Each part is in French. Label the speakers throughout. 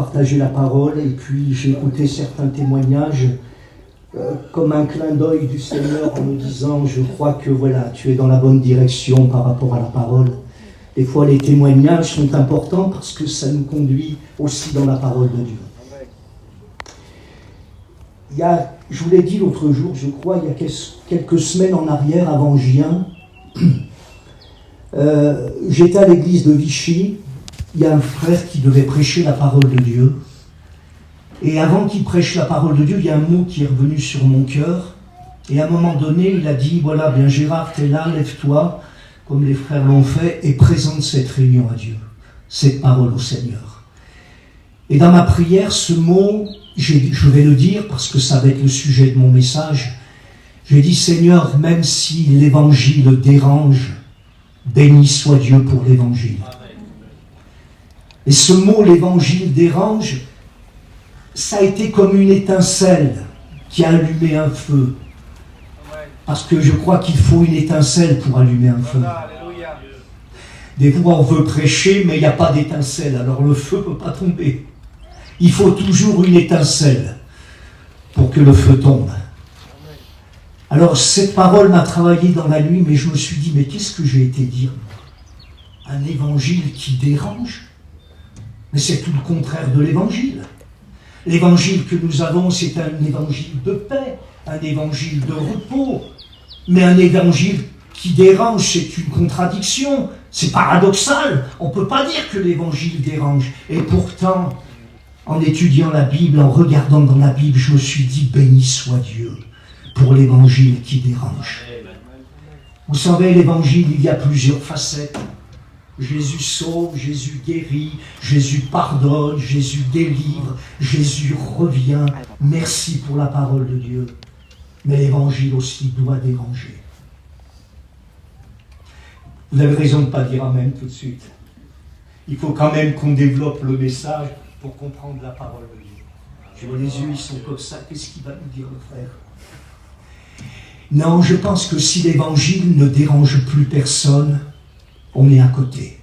Speaker 1: Partager la parole et puis j'ai écouté certains témoignages comme un clin d'œil du Seigneur en me disant je crois que voilà, tu es dans la bonne direction par rapport à la parole. Des fois les témoignages sont importants parce que ça nous conduit aussi dans la parole de Dieu. Je vous l'ai dit l'autre jour, je crois, il y a quelques semaines en arrière, avant juin, j'étais à l'église de Vichy. Il y a un frère qui devait prêcher la parole de Dieu. Et avant qu'il prêche la parole de Dieu, il y a un mot qui est revenu sur mon cœur. Et à un moment donné, il a dit, voilà, bien Gérard, t'es là, lève-toi, comme les frères l'ont fait, et présente cette réunion à Dieu, cette parole au Seigneur. Et dans ma prière, ce mot, je vais le dire parce que ça va être le sujet de mon message. J'ai dit, Seigneur, même si l'évangile dérange, béni soit Dieu pour l'évangile. Et ce mot, l'évangile dérange, ça a été comme une étincelle qui a allumé un feu. Parce que je crois qu'il faut une étincelle pour allumer un feu. Des fois, on veut prêcher, mais il n'y a pas d'étincelle, alors le feu ne peut pas tomber. Il faut toujours une étincelle pour que le feu tombe. Alors, cette parole m'a travaillé dans la nuit, mais je me suis dit, mais qu'est-ce que j'ai été dire, moi ? Un évangile qui dérange ? Mais c'est tout le contraire de l'évangile. L'évangile que nous avons, c'est un évangile de paix, un évangile de repos. Mais un évangile qui dérange, c'est une contradiction. C'est paradoxal. On ne peut pas dire que l'évangile dérange. Et pourtant, en étudiant la Bible, en regardant dans la Bible, je me suis dit, béni soit Dieu pour l'évangile qui dérange. Vous savez, l'évangile, il y a plusieurs facettes. Jésus sauve, Jésus guérit, Jésus pardonne, Jésus délivre, Jésus revient. Merci pour la parole de Dieu. Mais l'évangile aussi doit déranger. Vous avez raison de ne pas dire amen tout de suite. Il faut quand même qu'on développe le message pour comprendre la parole de Dieu. Je vois les yeux, ils sont comme ça. Qu'est-ce qu'il va nous dire le frère ? Non, je pense que si l'évangile ne dérange plus personne, on est à côté.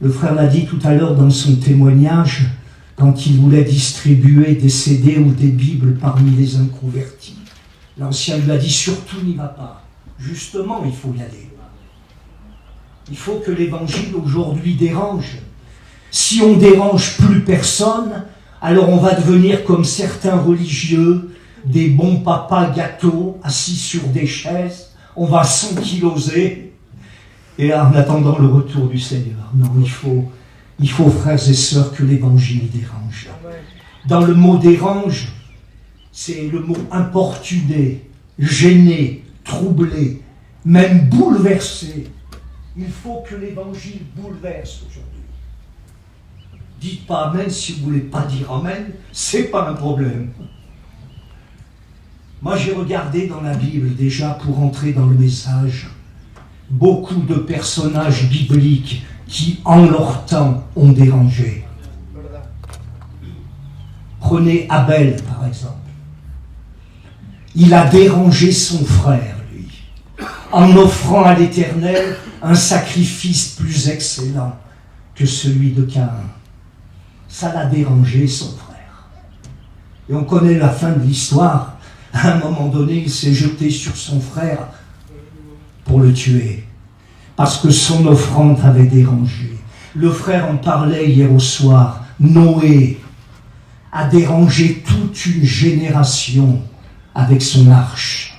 Speaker 1: Le frère l'a dit tout à l'heure dans son témoignage, quand il voulait distribuer des CD ou des Bibles parmi les inconvertis. L'ancien lui a dit, surtout n'y va pas. Justement, il faut y aller. Il faut que l'évangile aujourd'hui dérange. Si on dérange plus personne, alors on va devenir comme certains religieux, des bons papas gâteaux assis sur des chaises. On va s'ankyloser. Et là, en attendant le retour du Seigneur, non, il faut, frères et sœurs, que l'évangile dérange. Dans le mot dérange, c'est le mot importuner, gêner, troubler, même bouleverser. Il faut que l'évangile bouleverse aujourd'hui. Dites pas amen si vous ne voulez pas dire amen, c'est pas un problème. Moi, j'ai regardé dans la Bible déjà pour entrer dans le message. Beaucoup de personnages bibliques qui, en leur temps, ont dérangé. Prenez Abel, par exemple. Il a dérangé son frère, lui, en offrant à l'Éternel un sacrifice plus excellent que celui de Caïn. Ça l'a dérangé, son frère. Et on connaît la fin de l'histoire. À un moment donné, il s'est jeté sur son frère pour le tuer, parce que son offrande avait dérangé. Le frère en parlait hier au soir. Noé a dérangé toute une génération avec son arche.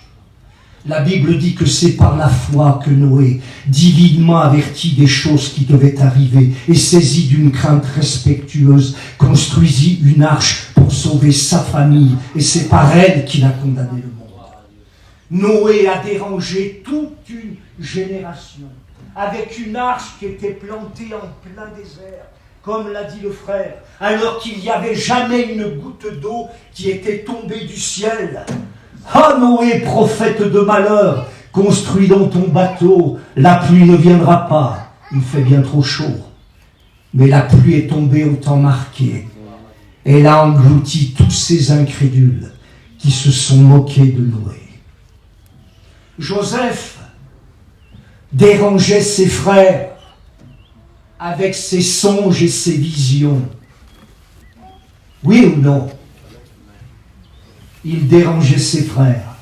Speaker 1: La Bible dit que c'est par la foi que Noé, divinement averti des choses qui devaient arriver et saisi d'une crainte respectueuse, construisit une arche pour sauver sa famille, et c'est par elle qu'il a condamné le monde. Noé a dérangé toute une génération avec une arche qui était plantée en plein désert, comme l'a dit le frère, alors qu'il n'y avait jamais une goutte d'eau qui était tombée du ciel. Ah Noé, prophète de malheur, construis donc ton bateau, la pluie ne viendra pas, il fait bien trop chaud. Mais la pluie est tombée au temps marqué. Elle a englouti tous ces incrédules qui se sont moqués de Noé. Joseph dérangeait ses frères avec ses songes et ses visions. Oui ou non? Il dérangeait ses frères.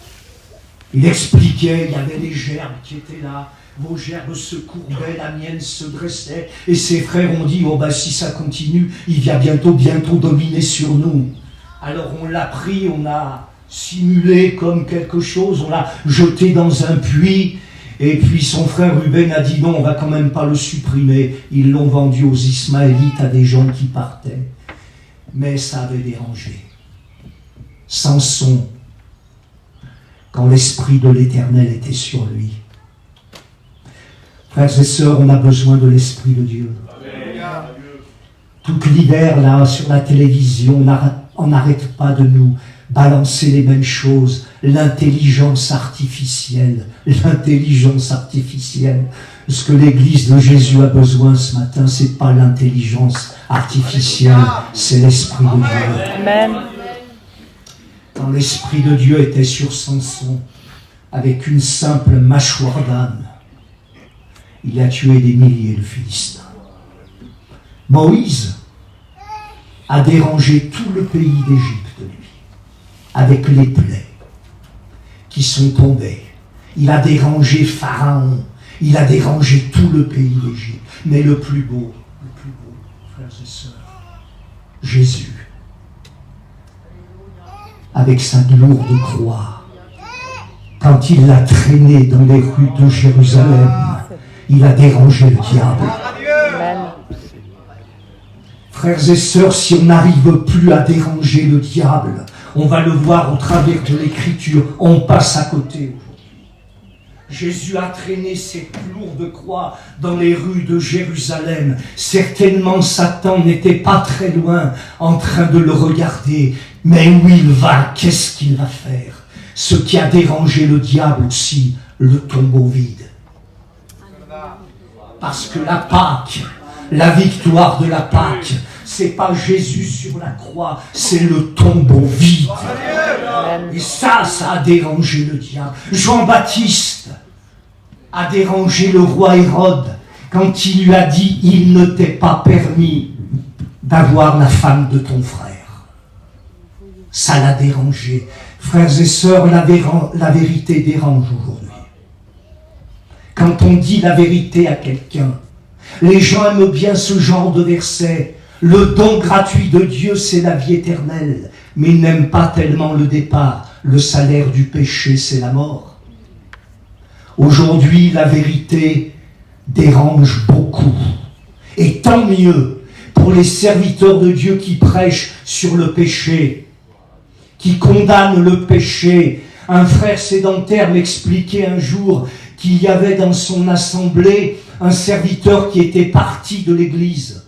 Speaker 1: Il expliquait, il y avait les gerbes qui étaient là. Vos gerbes se courbaient, la mienne se dressait. Et ses frères ont dit, oh ben si ça continue, il vient bientôt dominer sur nous. Alors on l'a pris, on l'a simulé comme quelque chose, on l'a jeté dans un puits. Et puis son frère Ruben a dit non, on va quand même pas le supprimer. Ils l'ont vendu aux Ismaélites, à des gens qui partaient. Mais ça avait dérangé. Samson, quand l'Esprit de l'Éternel était sur lui. Frères et sœurs, on a besoin de l'Esprit de Dieu. Tout l'hiver, là, sur la télévision, on n'arrête pas de nous balancer les mêmes choses. L'intelligence artificielle. L'intelligence artificielle. Ce que l'Église de Jésus a besoin ce matin, c'est pas l'intelligence artificielle, c'est l'Esprit de Dieu.
Speaker 2: Amen.
Speaker 1: Quand l'Esprit de Dieu était sur Samson, avec une simple mâchoire d'âne, il a tué des milliers de Philistins. Moïse a dérangé tout le pays d'Égypte, lui, avec les plaies qui sont tombées. Il a dérangé Pharaon, il a dérangé tout le pays d'Égypte. Mais le plus beau, frères et sœurs, Jésus, avec sa lourde croix, quand il l'a traîné dans les rues de Jérusalem, il a dérangé le diable.
Speaker 2: Amen.
Speaker 1: Frères et sœurs, si on n'arrive plus à déranger le diable, on va le voir au travers de l'Écriture, on passe à côté aujourd'hui. Jésus a traîné cette lourde croix dans les rues de Jérusalem. Certainement Satan n'était pas très loin en train de le regarder. Mais où il va, qu'est-ce qu'il va faire? Ce qui a dérangé le diable aussi, le tombeau vide. Parce que la Pâque, la victoire de la Pâque, c'est pas Jésus sur la croix, c'est le tombeau vide. Et ça a dérangé le diable. Jean-Baptiste a dérangé le roi Hérode quand il lui a dit « Il ne t'est pas permis d'avoir la femme de ton frère ». Ça l'a dérangé. Frères et sœurs, la vérité dérange aujourd'hui. Quand on dit la vérité à quelqu'un, les gens aiment bien ce genre de verset. Le don gratuit de Dieu, c'est la vie éternelle. Mais ils n'aiment pas tellement le départ. Le salaire du péché, c'est la mort. Aujourd'hui, la vérité dérange beaucoup. Et tant mieux pour les serviteurs de Dieu qui prêchent sur le péché, qui condamnent le péché. Un frère sédentaire m'expliquait un jour qu'il y avait dans son assemblée un serviteur qui était parti de l'église.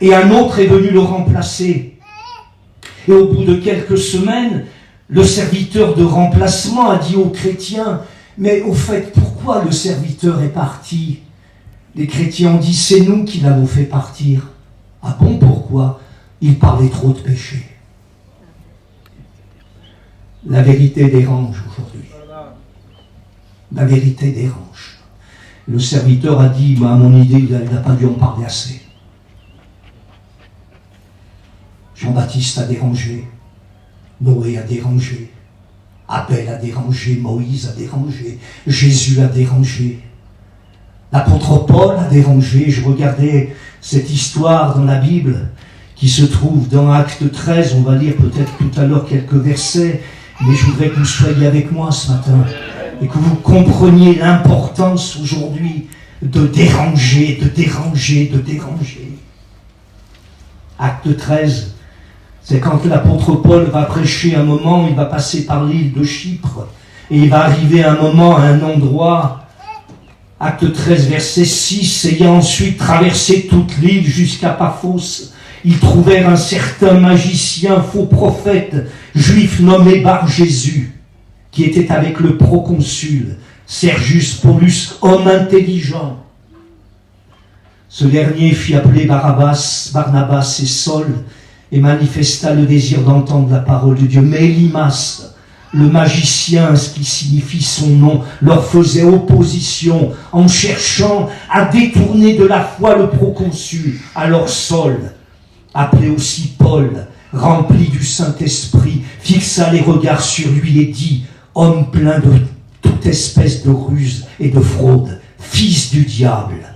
Speaker 1: Et un autre est venu le remplacer. Et au bout de quelques semaines, le serviteur de remplacement a dit aux chrétiens, mais au fait, pourquoi le serviteur est parti? Les chrétiens ont dit, c'est nous qui l'avons fait partir. Ah bon, pourquoi? Il parlait trop de péché. La vérité dérange aujourd'hui. La vérité dérange. Le serviteur a dit, à mon idée, il n'a pas dû en parler assez. Jean-Baptiste a dérangé, Noé a dérangé, Abel a dérangé, Moïse a dérangé, Jésus a dérangé, l'apôtre Paul a dérangé. Je regardais cette histoire dans la Bible qui se trouve dans Acte 13, on va lire peut-être tout à l'heure quelques versets, mais je voudrais que vous soyez avec moi ce matin et que vous compreniez l'importance aujourd'hui de déranger, de déranger, de déranger. Acte 13, c'est quand l'apôtre Paul va prêcher un moment, il va passer par l'île de Chypre, et il va arriver un moment à un endroit, Acte 13, verset 6, ayant ensuite traversé toute l'île jusqu'à Paphos, ils trouvèrent un certain magicien, faux prophète, juif nommé Bar-Jésus, qui était avec le proconsul, Sergius Paulus, homme intelligent. Ce dernier fit appeler Barnabas et Saul, et manifesta le désir d'entendre la parole de Dieu. Mais Élymas, le magicien, ce qui signifie son nom, leur faisait opposition en cherchant à détourner de la foi le proconsul. Alors Saul, appelé aussi Paul, rempli du Saint-Esprit, fixa les regards sur lui et dit, homme plein de toute espèce de ruse et de fraude, fils du diable,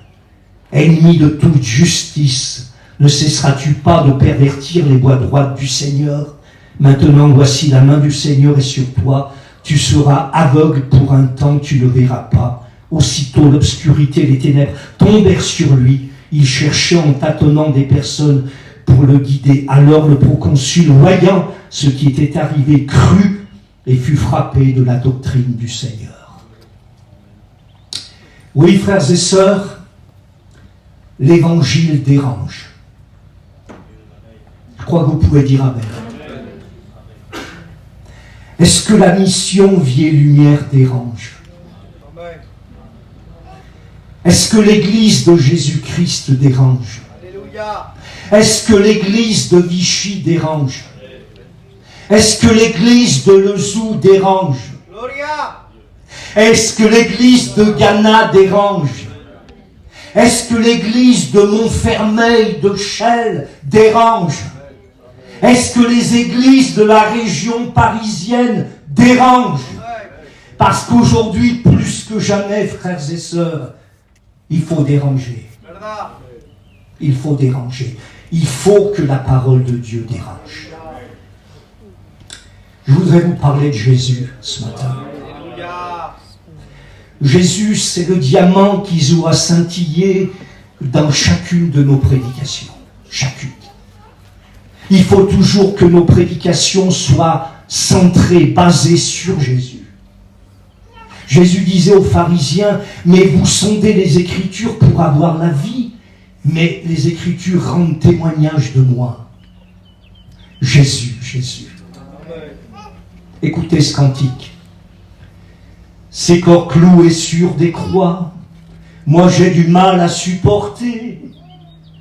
Speaker 1: ennemi de toute justice, ne cesseras-tu pas de pervertir les voies droites du Seigneur? Maintenant, voici la main du Seigneur est sur toi. Tu seras aveugle pour un temps, tu ne verras pas. Aussitôt, l'obscurité et les ténèbres tombèrent sur lui. Il cherchait en tâtonnant des personnes pour le guider. Alors le proconsul, voyant ce qui était arrivé, crut et fut frappé de la doctrine du Seigneur. Oui, frères et sœurs, l'évangile dérange. Je crois que vous pouvez dire amen. Est-ce que la mission Vie et Lumière dérange? Est-ce que l'Église de Jésus-Christ dérange? Est-ce que l'Église de Vichy dérange? Est-ce que l'Église de Lezoux dérange? Est-ce que l'Église de Ghana dérange? Est-ce que l'Église de Montfermeil, de Chelles dérange? Est-ce que les églises de la région parisienne dérangent? Parce qu'aujourd'hui, plus que jamais, frères et sœurs, il faut déranger. Il faut déranger. Il faut que la parole de Dieu dérange. Je voudrais vous parler de Jésus ce matin. Jésus, c'est le diamant qui doit scintiller dans chacune de nos prédications. Chacune. Il faut toujours que nos prédications soient centrées, basées sur Jésus. Jésus disait aux pharisiens, mais vous sondez les Écritures pour avoir la vie, mais les Écritures rendent témoignage de moi. Jésus, Jésus. Écoutez ce cantique. Ces corps cloués sur des croix, moi j'ai du mal à supporter.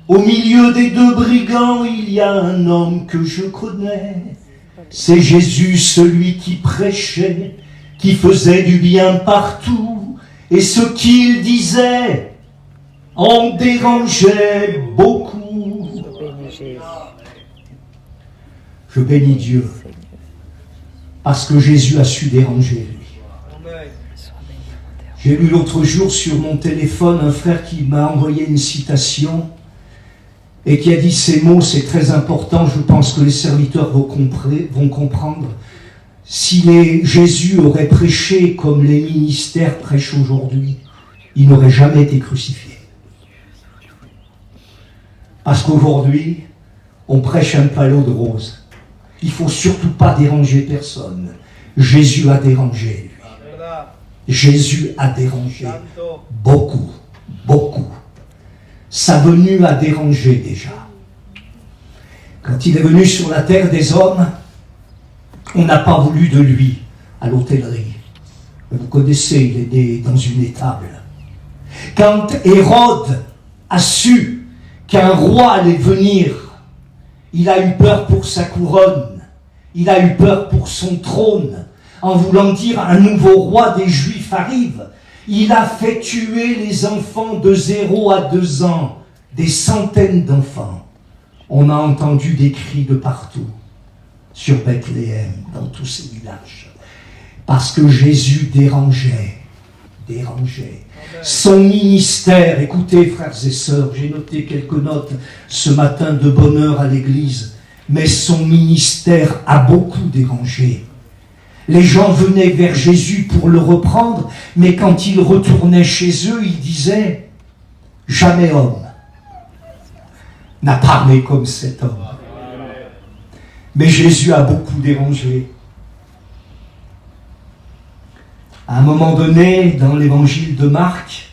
Speaker 1: Au milieu des deux brigands, il y a un homme que je connais. C'est Jésus, celui qui prêchait, qui faisait du bien partout. Et ce qu'il disait en dérangeait beaucoup. Je bénis Dieu, parce que Jésus a su déranger lui. J'ai lu l'autre jour sur mon téléphone un frère qui m'a envoyé une citation et qui a dit ces mots, c'est très important, je pense que les serviteurs vont comprendre. Si Jésus aurait prêché comme les ministères prêchent aujourd'hui, il n'aurait jamais été crucifié. Parce qu'aujourd'hui, on prêche un palot de roses. Il ne faut surtout pas déranger personne. Jésus a dérangé, lui. Jésus a dérangé. Beaucoup, beaucoup. Sa venue a dérangé déjà. Quand il est venu sur la terre des hommes, on n'a pas voulu de lui à l'hôtellerie. Vous connaissez, il est dans une étable. Quand Hérode a su qu'un roi allait venir, il a eu peur pour sa couronne, il a eu peur pour son trône, en voulant dire un nouveau roi des Juifs arrive. Il a fait tuer les enfants de 0 à 2 ans, des centaines d'enfants. On a entendu des cris de partout, sur Bethléem, dans tous ces villages. Parce que Jésus dérangeait. Son ministère, écoutez frères et sœurs, j'ai noté quelques notes ce matin de bonheur à l'église, mais son ministère a beaucoup dérangé. Les gens venaient vers Jésus pour le reprendre, mais quand il retournait chez eux, il disait « Jamais homme n'a parlé comme cet homme. » Mais Jésus a beaucoup dérangé. À un moment donné, dans l'évangile de Marc,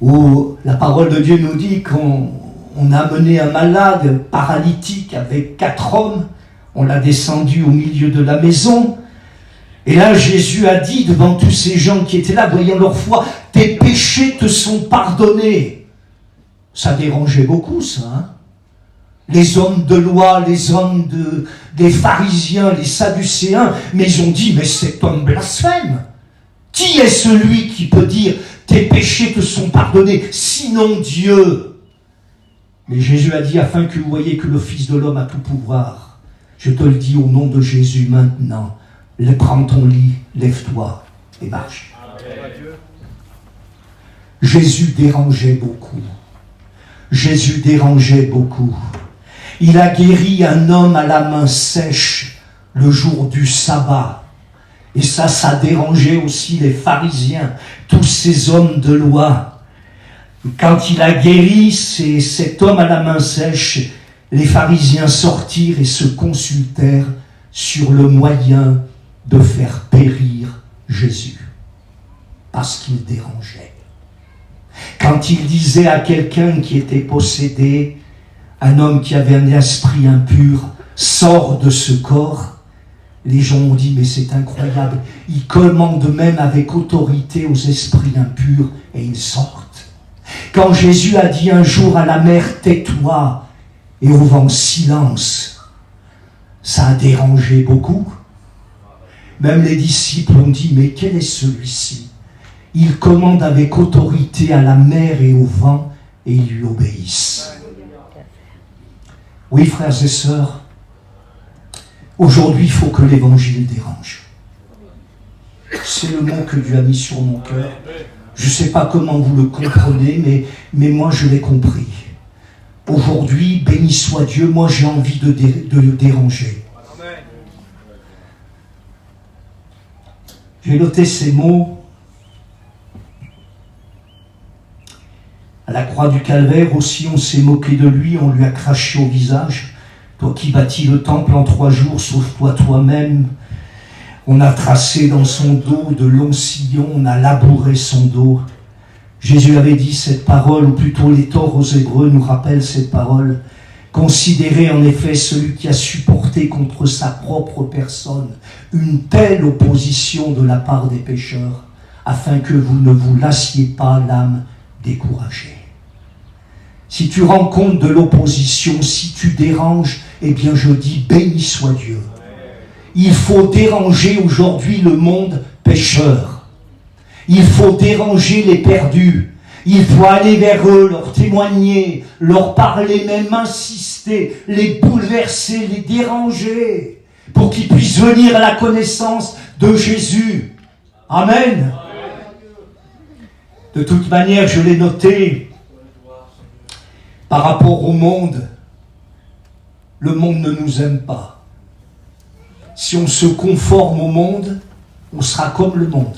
Speaker 1: où la parole de Dieu nous dit qu'on a amené un malade paralytique avec 4 hommes, on l'a descendu au milieu de la maison, et là Jésus a dit devant tous ces gens qui étaient là, voyant leur foi, « Tes péchés te sont pardonnés. » Ça dérangeait beaucoup ça, hein. les hommes de loi, les hommes des pharisiens, les sadducéens, mais ils ont dit, mais cet homme blasphème. Qui est celui qui peut dire, tes péchés te sont pardonnés, sinon Dieu? Mais Jésus a dit, afin que vous voyez que le Fils de l'homme a tout pouvoir, je te le dis au nom de Jésus maintenant, prends ton lit, lève-toi et marche. Jésus dérangeait beaucoup. Jésus dérangeait beaucoup. Il a guéri un homme à la main sèche le jour du sabbat. Et ça dérangeait aussi les pharisiens, tous ces hommes de loi. Quand il a guéri cet homme à la main sèche, les pharisiens sortirent et se consultèrent sur le moyen de faire périr Jésus, parce qu'il dérangeait. Quand il disait à quelqu'un qui était possédé, un homme qui avait un esprit impur, sort de ce corps, les gens ont dit, mais c'est incroyable, il commande même avec autorité aux esprits impurs et ils sortent. Quand Jésus a dit un jour à la mer, tais-toi, et au vent, silence, ça a dérangé beaucoup. Même les disciples ont dit, mais quel est celui-ci? Il commande avec autorité à la mer et au vent, et ils lui obéissent. Oui, frères et sœurs, aujourd'hui, il faut que l'évangile dérange. C'est le mot que Dieu a mis sur mon cœur. Je ne sais pas comment vous le comprenez, mais moi, je l'ai compris. Aujourd'hui, béni soit Dieu, moi, j'ai envie de le déranger. J'ai noté ces mots. À la croix du Calvaire aussi, on s'est moqué de lui, on lui a craché au visage. Toi qui bâtis le temple en 3 jours, sauve-toi toi-même. On a tracé dans son dos de longs sillons, on a labouré son dos. Jésus avait dit cette parole, ou plutôt les torts aux Hébreux nous rappellent cette parole. Considérez en effet celui qui a supporté contre sa propre personne une telle opposition de la part des pécheurs, afin que vous ne vous lassiez pas l'âme découragée. Si tu rends compte de l'opposition, si tu déranges, eh bien je dis béni soit Dieu. Il faut déranger aujourd'hui le monde pécheur. Il faut déranger les perdus. Il faut aller vers eux, leur témoigner, leur parler, même insister, les bouleverser, les déranger, pour qu'ils puissent venir à la connaissance de Jésus. Amen. De toute manière, je l'ai noté, par rapport au monde, le monde ne nous aime pas. Si on se conforme au monde, on sera comme le monde.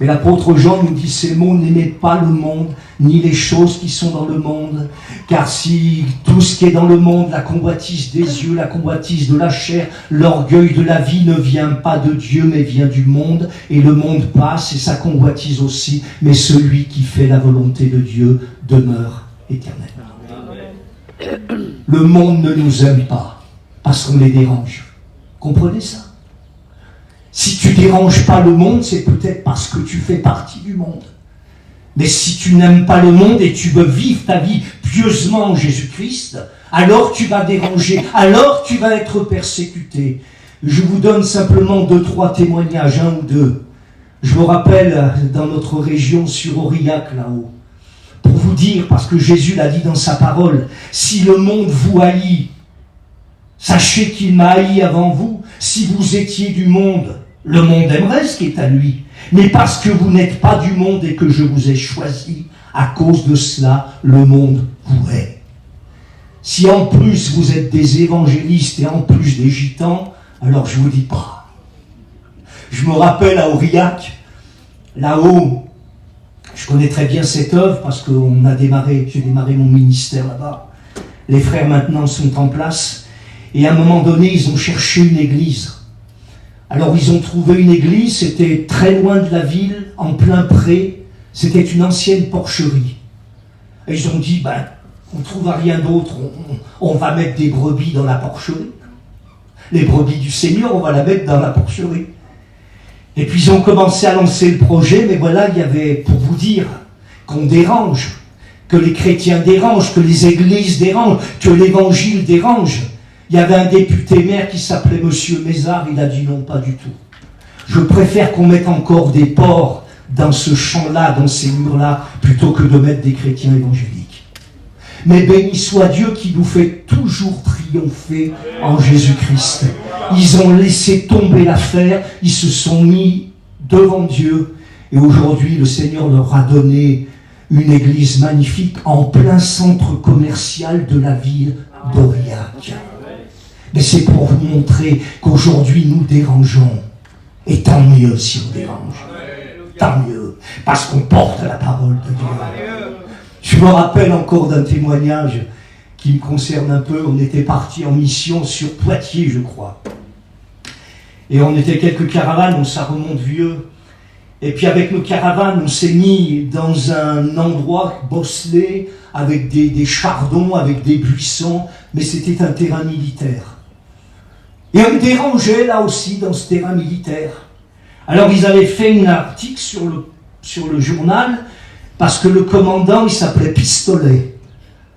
Speaker 1: Mais l'apôtre Jean nous dit ces mots, n'aimez pas le monde, ni les choses qui sont dans le monde, car si tout ce qui est dans le monde, la convoitise des yeux, la convoitise de la chair, l'orgueil de la vie ne vient pas de Dieu, mais vient du monde, et le monde passe, et sa convoitise aussi, mais celui qui fait la volonté de Dieu demeure éternellement. Le monde ne nous aime pas, parce qu'on les dérange. Comprenez ça? Si tu déranges pas le monde, c'est peut-être parce que tu fais partie du monde. Mais si tu n'aimes pas le monde et tu veux vivre ta vie pieusement en Jésus-Christ, alors tu vas déranger, alors tu vas être persécuté. Je vous donne simplement 2-3 témoignages, 1 ou 2. Je me rappelle dans notre région sur Aurillac là-haut, pour vous dire, parce que Jésus l'a dit dans sa parole, si le monde vous haït, sachez qu'il m'a haï avant vous. Si vous étiez du monde, le monde aimerait ce qui est à lui. Mais parce que vous n'êtes pas du monde et que je vous ai choisi, à cause de cela, le monde vous hait. Si en plus vous êtes des évangélistes et en plus des gitans, alors je vous dis pas. Je me rappelle à Aurillac, là-haut, je connais très bien cette œuvre parce que j'ai démarré mon ministère là-bas. Les frères maintenant sont en place. Et à un moment donné, ils ont cherché une église. Alors ils ont trouvé une église, c'était très loin de la ville, en plein pré, c'était une ancienne porcherie. Et ils ont dit, on ne trouve rien d'autre, on va mettre des brebis dans la porcherie. Les brebis du Seigneur, on va la mettre dans la porcherie. Et puis ils ont commencé à lancer le projet, mais voilà, il y avait, pour vous dire, qu'on dérange. que les chrétiens dérangent, que les églises dérangent, que l'évangile dérange. Il y avait un député maire qui s'appelait Monsieur Mézard, il a dit non, pas du tout. Je préfère qu'on mette encore des porcs dans ce champ-là, dans ces murs-là, plutôt que de mettre des chrétiens évangéliques. Mais béni soit Dieu qui nous fait toujours triompher en Jésus-Christ. Ils ont laissé tomber l'affaire, ils se sont mis devant Dieu, et aujourd'hui le Seigneur leur a donné une église magnifique en plein centre commercial de la ville d'Aurillac. Mais c'est pour vous montrer qu'aujourd'hui nous dérangeons. Et tant mieux si on dérange. Tant mieux. Parce qu'on porte la parole de Dieu. Je me rappelle encore d'un témoignage qui me concerne un peu. On était partis en mission sur Poitiers, je crois. Et on était quelques caravanes, ça remonte vieux. Et puis avec nos caravanes, on s'est mis dans un endroit bosselé, avec des chardons, avec des buissons, mais c'était un terrain militaire. Et on me dérangeait là aussi dans ce terrain militaire. Alors ils avaient fait un article sur le journal, parce que le commandant, il s'appelait Pistolet.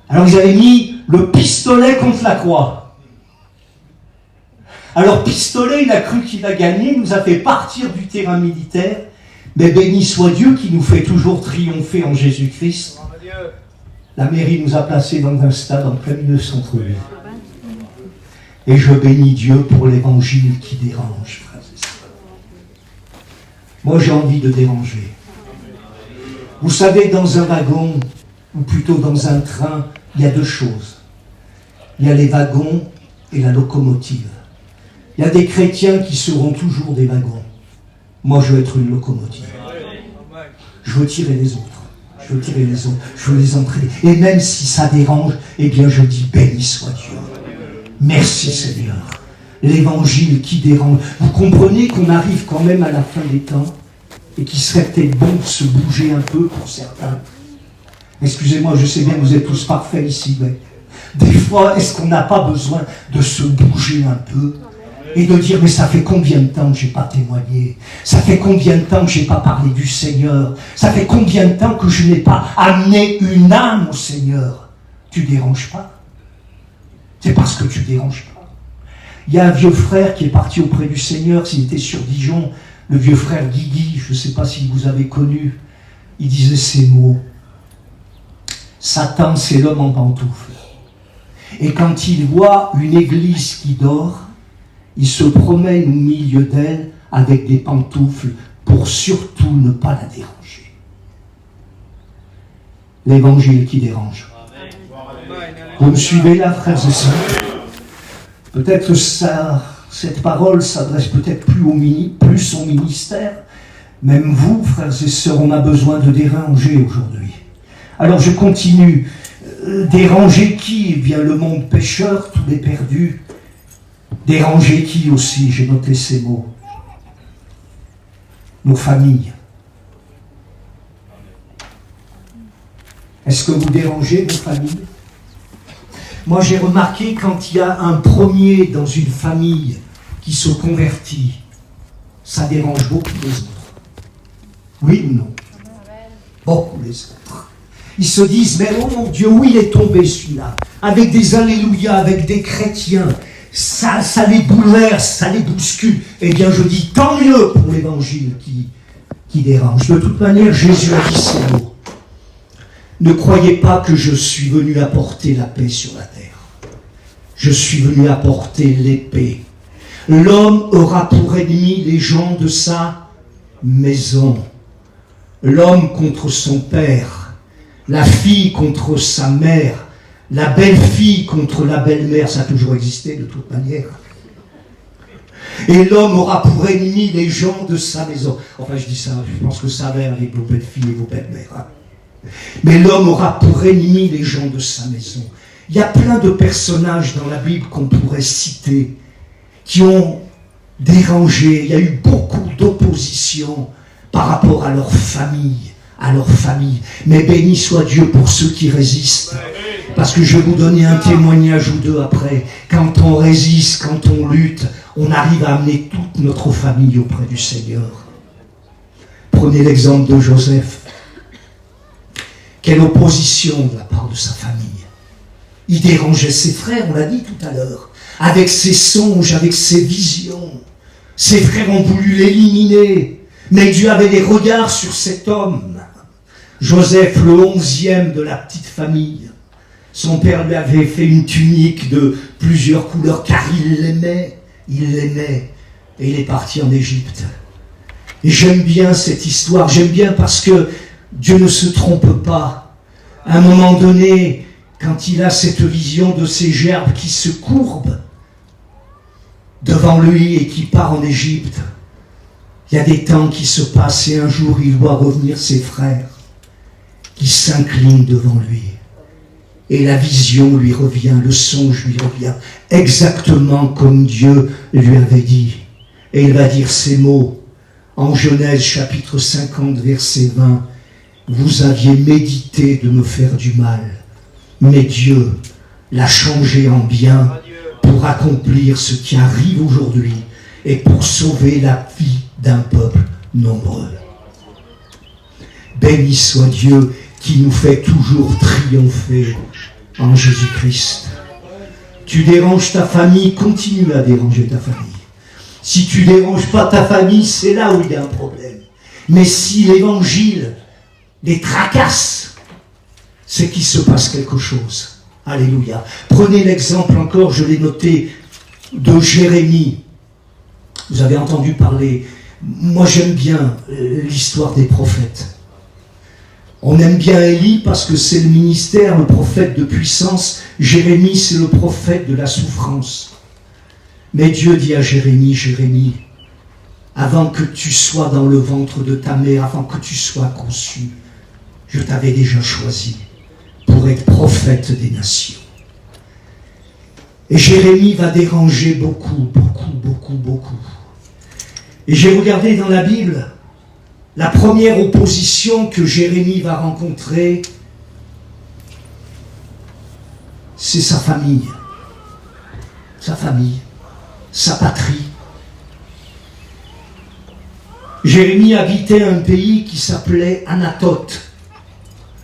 Speaker 1: Alors ils avaient mis le pistolet contre la croix. Alors Pistolet, il a cru qu'il a gagné, il nous a fait partir du terrain militaire, mais béni soit Dieu qui nous fait toujours triompher en Jésus-Christ. La mairie nous a placés dans un stade en plein milieu centre-ville. Et je bénis Dieu pour l'évangile qui dérange, frères et sœurs. Moi, j'ai envie de déranger. Vous savez, dans un wagon, ou plutôt dans un train, il y a deux choses. Il y a les wagons et la locomotive. Il y a des chrétiens qui seront toujours des wagons. Moi, je veux être une locomotive. Je veux tirer les autres. Je veux tirer les autres. Je veux les entraîner. Et même si ça dérange, eh bien, je dis béni soit Dieu. Merci Seigneur. L'évangile qui dérange. Vous comprenez qu'on arrive quand même à la fin des temps et qu'il serait peut-être bon de se bouger un peu pour certains. Excusez-moi, je sais bien que vous êtes tous parfaits ici, mais des fois, est-ce qu'on n'a pas besoin de se bouger un peu et de dire, mais ça fait combien de temps que je n'ai pas témoigné? Ça fait combien de temps que je n'ai pas parlé du Seigneur? Ça fait combien de temps que je n'ai pas amené une âme au Seigneur? Tu ne déranges pas? C'est parce que tu ne déranges pas. Il y a un vieux frère qui est parti auprès du Seigneur, s'il était sur Dijon, le vieux frère Guigui, je ne sais pas si vous avez connu, il disait ces mots. Satan, c'est l'homme en pantoufles. Et quand il voit une église qui dort, il se promène au milieu d'elle avec des pantoufles pour surtout ne pas la déranger. L'évangile qui dérange. Vous me suivez là, frères et sœurs? Peut-être cette parole s'adresse peut-être plus au ministère. Même vous, frères et sœurs, on a besoin de déranger aujourd'hui. Alors je continue. Déranger qui? Eh bien, le monde pécheur, tous les perdus. Déranger qui aussi? J'ai noté ces mots. Nos familles. Est-ce que vous dérangez vos familles? Moi, j'ai remarqué quand il y a un premier dans une famille qui se convertit, ça dérange beaucoup les autres. Oui ou non? Beaucoup les autres. Ils se disent, mais oh mon Dieu, où il est tombé celui-là? Avec des alléluia, avec des chrétiens. Ça les bouleverse, ça les bouscule. Eh bien, je dis tant mieux pour l'évangile qui dérange. De toute manière, Jésus a dit ces mots. Ne croyez pas que je suis venu apporter la paix sur la terre. Je suis venu apporter l'épée. L'homme aura pour ennemi les gens de sa maison. L'homme contre son père. La fille contre sa mère. La belle-fille contre la belle-mère. Ça a toujours existé de toute manière. Et l'homme aura pour ennemi les gens de sa maison. Enfin, je dis ça, je pense que ça va avec vos belles-filles et vos belles-mères. Hein. Mais l'homme aura pour ennemi les gens de sa maison. Il y a plein de personnages dans la Bible qu'on pourrait citer qui ont dérangé. Il y a eu beaucoup d'opposition par rapport à leur famille, Mais béni soit Dieu pour ceux qui résistent. Parce que je vais vous donner un témoignage ou deux après. Quand on résiste, quand on lutte, on arrive à amener toute notre famille auprès du Seigneur. Prenez l'exemple de Joseph. Quelle opposition de la part de sa famille. Il dérangeait ses frères, on l'a dit tout à l'heure, avec ses songes, avec ses visions. Ses frères ont voulu l'éliminer, mais Dieu avait des regards sur cet homme. Joseph, le 11e de la petite famille. Son père lui avait fait une tunique de plusieurs couleurs, car il l'aimait, et il est parti en Égypte. Et j'aime bien cette histoire, j'aime bien parce que Dieu ne se trompe pas. À un moment donné, quand il a cette vision de ces gerbes qui se courbent devant lui et qui part en Égypte, il y a des temps qui se passent et un jour il voit revenir ses frères qui s'inclinent devant lui. Et la vision lui revient, le songe lui revient, exactement comme Dieu lui avait dit. Et il va dire ces mots en Genèse chapitre 50, verset 20. Vous aviez médité de me faire du mal, mais Dieu l'a changé en bien pour accomplir ce qui arrive aujourd'hui et pour sauver la vie d'un peuple nombreux. Béni soit Dieu qui nous fait toujours triompher en Jésus-Christ. Tu déranges ta famille, continue à déranger ta famille. Si tu ne déranges pas ta famille, c'est là où il y a un problème. Mais si l'évangile les tracasse, c'est qu'il se passe quelque chose. Alléluia. Prenez l'exemple encore, je l'ai noté, de Jérémie. Vous avez entendu parler, moi j'aime bien l'histoire des prophètes. On aime bien Élie parce que c'est le ministère, le prophète de puissance. Jérémie, c'est le prophète de la souffrance. Mais Dieu dit à Jérémie, Jérémie, avant que tu sois dans le ventre de ta mère, avant que tu sois conçu, je t'avais déjà choisi pour être prophète des nations. Et Jérémie va déranger beaucoup. Et j'ai regardé dans la Bible, la première opposition que Jérémie va rencontrer, c'est sa famille, sa patrie. Jérémie habitait un pays qui s'appelait Anathoth.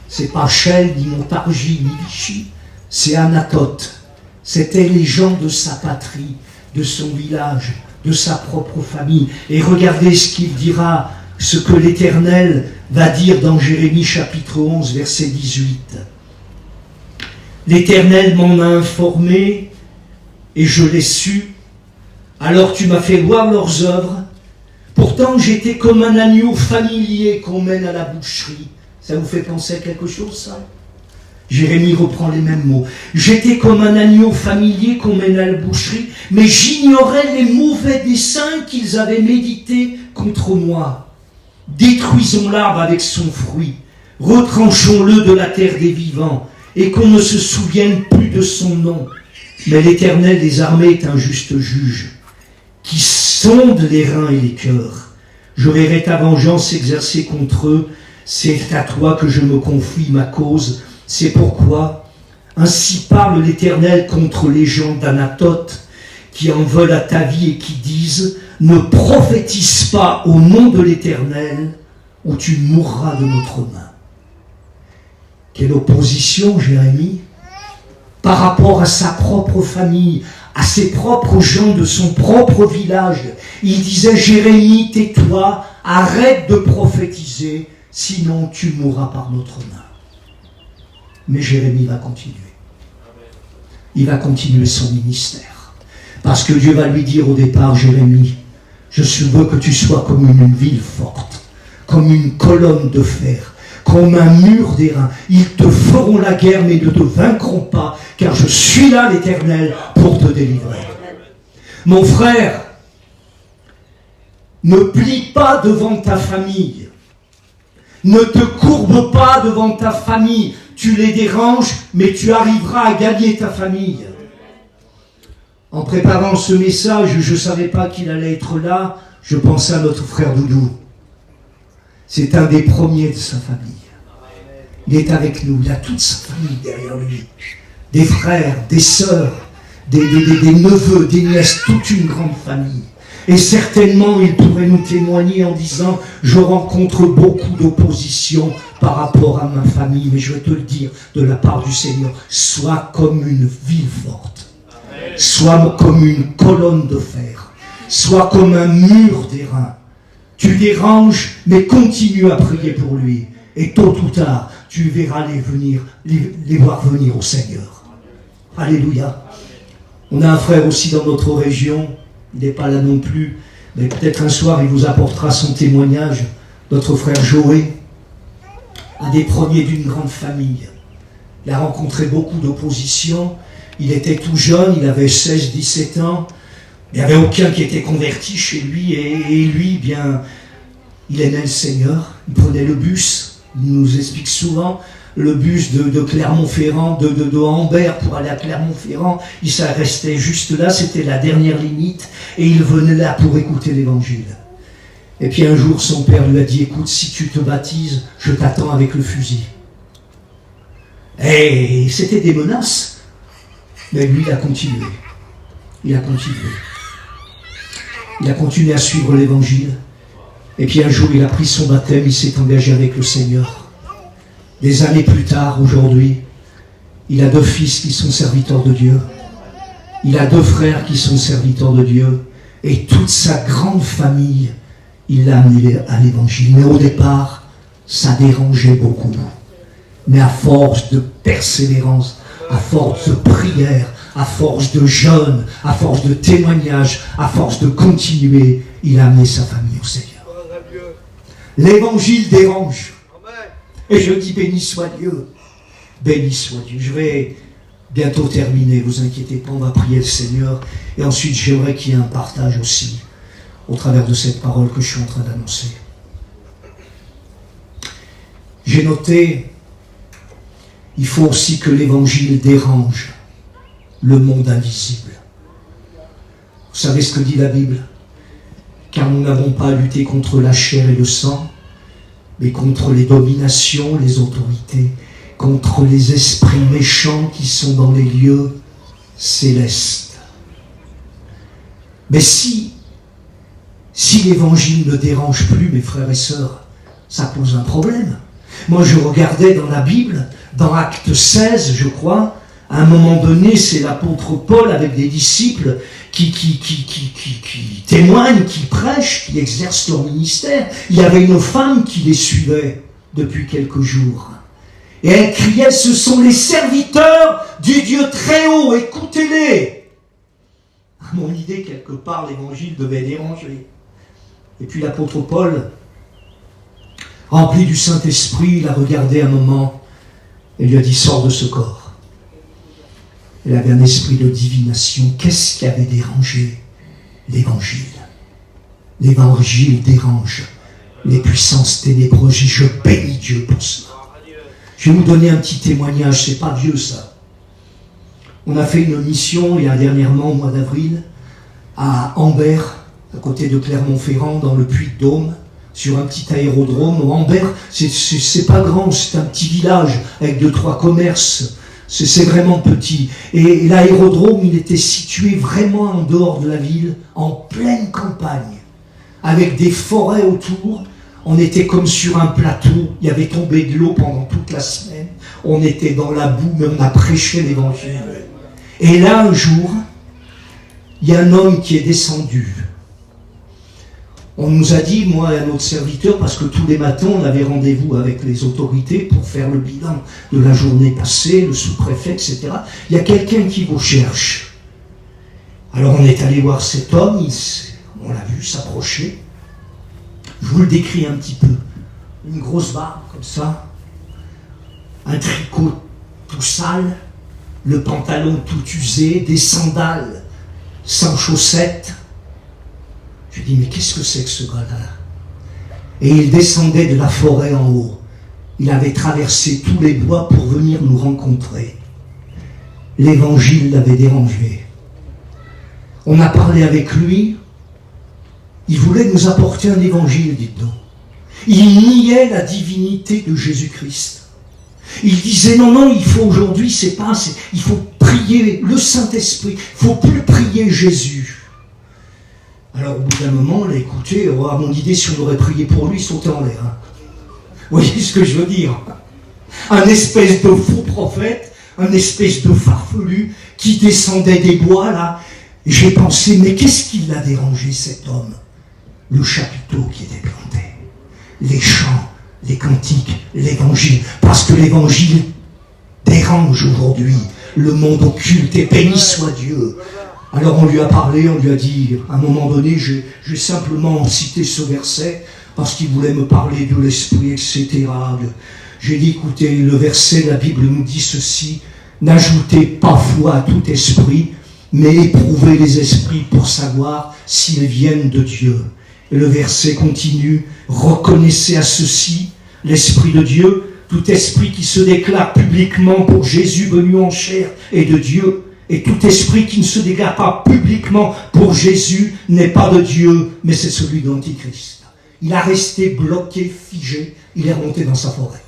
Speaker 1: C'est pas Chelles, ni Montargis, ni Vichy, c'est Anathoth. C'était les gens de sa patrie, de son village, de sa propre famille. Et regardez ce qu'il dira, ce que l'Éternel va dire dans Jérémie chapitre 11, verset 18. L'Éternel m'en a informé et je l'ai su. Alors tu m'as fait voir leurs œuvres. Pourtant j'étais comme un agneau familier qu'on mène à la boucherie. Ça vous fait penser à quelque chose, ça? Jérémie reprend les mêmes mots. J'étais comme un agneau familier qu'on mène à la boucherie, mais j'ignorais les mauvais desseins qu'ils avaient médités contre moi. Détruisons l'arbre avec son fruit, retranchons-le de la terre des vivants, et qu'on ne se souvienne plus de son nom. Mais l'Éternel des armées est un juste juge, qui sonde les reins et les cœurs. Je verrai ta vengeance s'exercer contre eux. C'est à toi que je me confie ma cause. C'est pourquoi, ainsi parle l'Éternel contre les gens d'Anathoth, qui en veulent à ta vie et qui disent, ne prophétise pas au nom de l'Éternel, ou tu mourras de notre main. Quelle opposition, Jérémie, par rapport à sa propre famille, à ses propres gens de son propre village. Il disait, Jérémie, tais-toi, arrête de prophétiser, sinon tu mourras par notre main. Mais Jérémie va continuer. Il va continuer son ministère. Parce que Dieu va lui dire au départ, Jérémie, je veux que tu sois comme une ville forte, comme une colonne de fer, comme un mur d'airain. Ils te feront la guerre, mais ne te vaincront pas, car je suis là, l'Éternel, pour te délivrer. Mon frère, ne plie pas devant ta famille. Ne te courbe pas devant ta famille. Tu les déranges, mais tu arriveras à gagner ta famille. En préparant ce message, je ne savais pas qu'il allait être là. Je pensais à notre frère Doudou. C'est un des premiers de sa famille. Il est avec nous. Il a toute sa famille derrière lui. Des frères, des sœurs, des neveux, des nièces, toute une grande famille. Et certainement, il pourrait nous témoigner en disant, je rencontre beaucoup d'opposition par rapport à ma famille, mais je vais te le dire de la part du Seigneur, sois comme une ville forte, sois comme une colonne de fer, sois comme un mur d'airain. Tu déranges, mais continue à prier pour lui. Et tôt ou tard, tu verras les voir venir au Seigneur. Alléluia. On a un frère aussi dans notre région, il n'est pas là non plus, mais peut-être un soir il vous apportera son témoignage. Notre frère Joé, un des premiers d'une grande famille. Il a rencontré beaucoup d'opposition. Il était tout jeune, il avait 16-17 ans. Il n'y avait aucun qui était converti chez lui. Et lui, bien, il aimait le Seigneur. Il prenait le bus. Il nous explique souvent le bus de Clermont-Ferrand, de Ambert pour aller à Clermont-Ferrand. Il restait juste là, c'était la dernière limite. Et il venait là pour écouter l'évangile. Et puis un jour, son père lui a dit, écoute, si tu te baptises, je t'attends avec le fusil. Et c'était des menaces. Mais lui, il a continué. Il a continué. Il a continué à suivre l'évangile. Et puis un jour, il a pris son baptême, il s'est engagé avec le Seigneur. Des années plus tard, aujourd'hui, il a 2 fils qui sont serviteurs de Dieu. Il a 2 frères qui sont serviteurs de Dieu. Et toute sa grande famille, il l'a amené à l'évangile. Mais au départ, ça dérangeait beaucoup. Mais à force de persévérance, à force de prière, à force de jeûne, à force de témoignage, à force de continuer, il a amené sa famille au Seigneur. L'évangile dérange. Et je dis béni soit Dieu. Béni soit Dieu. Je vais bientôt terminer, vous inquiétez pas, on va prier le Seigneur. Et ensuite, j'aimerais qu'il y ait un partage aussi, au travers de cette parole que je suis en train d'annoncer. J'ai noté, il faut aussi que l'évangile dérange le monde invisible. Vous savez ce que dit la Bible? Car nous n'avons pas à lutter contre la chair et le sang, mais contre les dominations, les autorités, contre les esprits méchants qui sont dans les lieux célestes. Mais si l'évangile ne dérange plus, mes frères et sœurs, ça pose un problème. Moi, je regardais dans la Bible, dans Acte 16, je crois, à un moment donné, c'est l'apôtre Paul avec des disciples qui témoignent, qui prêchent, qui exercent leur ministère. Il y avait une femme qui les suivait depuis quelques jours. Et elle criait, ce sont les serviteurs du Dieu très haut, écoutez-les. À mon idée, quelque part, l'évangile devait déranger. Et puis l'apôtre Paul, rempli du Saint-Esprit, il a regardé un moment et lui a dit, sors de ce corps. Elle avait un esprit de divination. Qu'est-ce qui avait dérangé l'évangile? L'évangile dérange les puissances ténébreuses. Et je bénis Dieu pour cela. Je vais vous donner un petit témoignage, c'est pas vieux ça. On a fait une mission, il y a dernièrement, au mois d'avril, à Ambert, à côté de Clermont-Ferrand, dans le Puy-de-Dôme, sur un petit aérodrome. Ambert, c'est pas grand, c'est un petit village avec 2-3 commerces. C'est vraiment petit. Et l'aérodrome, il était situé vraiment en dehors de la ville, en pleine campagne, avec des forêts autour. On était comme sur un plateau. Il y avait tombé de l'eau pendant toute la semaine. On était dans la boue, mais on a prêché l'évangile. Et là, un jour, il y a un homme qui est descendu. On nous a dit, moi et un autre serviteur, parce que tous les matins, on avait rendez-vous avec les autorités pour faire le bilan de la journée passée, le sous-préfet, etc. Il y a quelqu'un qui vous cherche. Alors on est allé voir cet homme, on l'a vu s'approcher. Je vous le décris un petit peu. Une grosse barbe comme ça, un tricot tout sale, le pantalon tout usé, des sandales sans chaussettes. Je dis, mais qu'est-ce que c'est que ce gars-là? Et il descendait de la forêt en haut. Il avait traversé tous les bois pour venir nous rencontrer. L'évangile l'avait dérangé. On a parlé avec lui. Il voulait nous apporter un évangile, dites-donc. Il niait la divinité de Jésus-Christ. Il disait, non, il faut aujourd'hui, il faut prier le Saint-Esprit. Il ne faut plus prier Jésus. Alors au bout d'un moment, on l'a écouté, à mon idée, si on aurait prié pour lui, il sautait en l'air. Hein. Vous voyez ce que je veux dire? Un espèce de faux prophète, un espèce de farfelu qui descendait des bois, là. Et j'ai pensé, mais qu'est-ce qui l'a dérangé, cet homme? Le chapiteau qui était planté, les chants, les cantiques, l'évangile. Parce que l'évangile dérange aujourd'hui le monde occulte, et béni soit Dieu. Alors on lui a parlé, on lui a dit, à un moment donné, j'ai simplement cité ce verset, parce qu'il voulait me parler de l'esprit, etc. J'ai dit, écoutez, le verset de la Bible nous dit ceci, n'ajoutez pas foi à tout esprit, mais éprouvez les esprits pour savoir s'ils viennent de Dieu. Et le verset continue, reconnaissez à ceci l'Esprit de Dieu, tout esprit qui se déclare publiquement pour Jésus venu en chair est de Dieu, et tout esprit qui ne se déclare pas publiquement pour Jésus n'est pas de Dieu, mais c'est celui de l'Antichrist. Il a resté bloqué, figé, il est remonté dans sa forêt.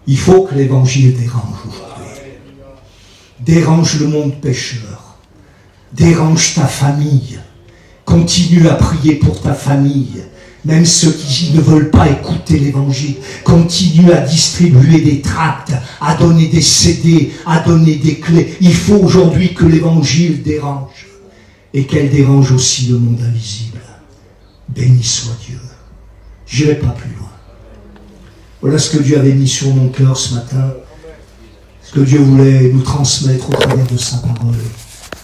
Speaker 1: Il faut que l'évangile dérange aujourd'hui. Dérange le monde pécheur. Dérange ta famille. Continue à prier pour ta famille. Même ceux qui ne veulent pas écouter l'évangile. Continue à distribuer des tracts, à donner des CD, à donner des clés. Il faut aujourd'hui que l'évangile dérange. Et qu'elle dérange aussi le monde invisible. Béni soit Dieu. Je n'irai pas plus loin. Voilà ce que Dieu avait mis sur mon cœur ce matin. Ce que Dieu voulait nous transmettre au travers de sa parole.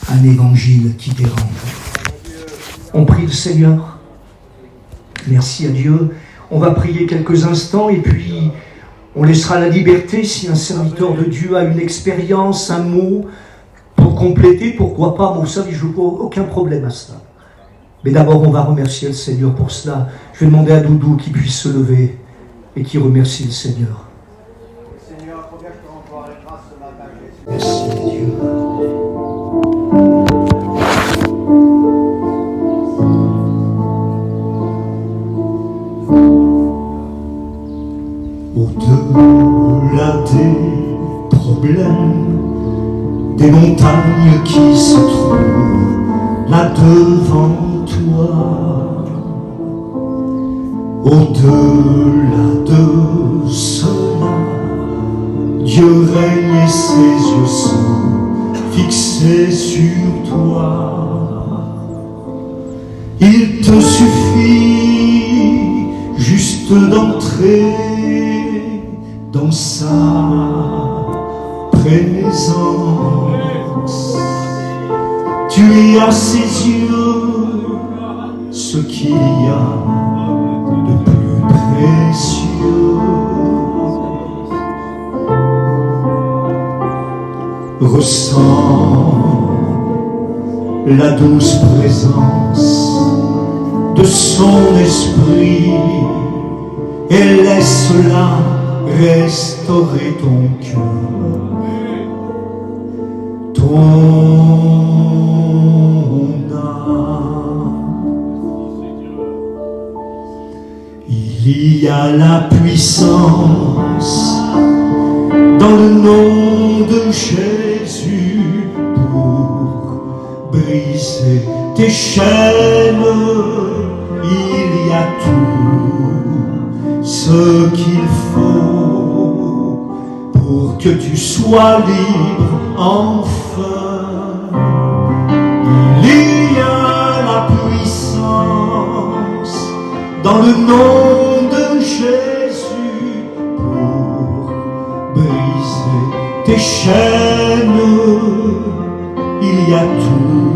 Speaker 1: Un évangile qui dérange. On prie le Seigneur. Merci à Dieu. On va prier quelques instants et puis on laissera la liberté si un serviteur de Dieu a une expérience, un mot pour compléter, pourquoi pas. Bon, ça, je n'ai aucun problème à cela. Mais d'abord, on va remercier le Seigneur pour cela. Je vais demander à Doudou qu'il puisse se lever et qu'il remercie le Seigneur.
Speaker 2: Seigneur, combien je te rends gloire et grâce ce matin, Jésus.
Speaker 1: Merci Dieu. Au-delà des problèmes, des montagnes qui se trouvent là devant toi, au-delà de cela, Dieu règne et ses yeux sont fixés sur toi. Il te suffit juste d'entrer dans sa présence. Tu es à ses yeux ce qu'il y a de plus précieux. Ressens la douce présence de son esprit et laisse-la restaurer ton cœur, ton il y a la puissance dans le nom de Jésus pour briser tes chaînes. Il y a tout ce qu'il faut pour que tu sois libre enfin. Il y a la puissance dans le nom de Jésus pour briser tes chaînes. Il y a tout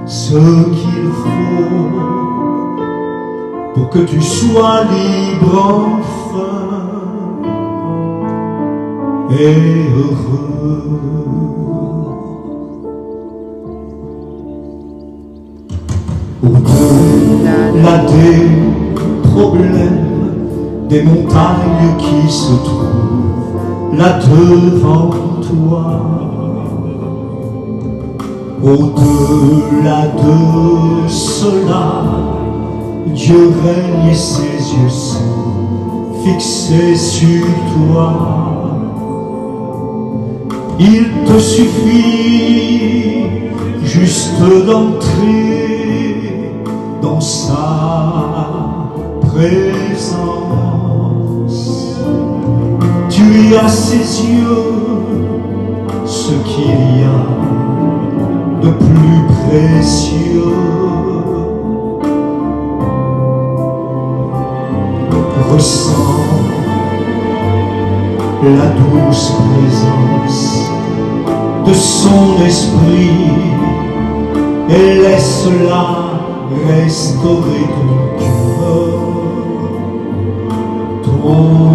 Speaker 1: ce qu'il faut pour que tu sois libre enfin et heureux. Au-delà des problèmes, des montagnes qui se trouvent là devant toi, au-delà de cela, Dieu règne et ses yeux sont fixés sur toi. Il te suffit
Speaker 3: juste d'entrer dans sa présence. Tu es à ses yeux ce qu'il y a de plus précieux. Ressens la douce présence de son esprit et laisse-la restaurer ton cœur. Ton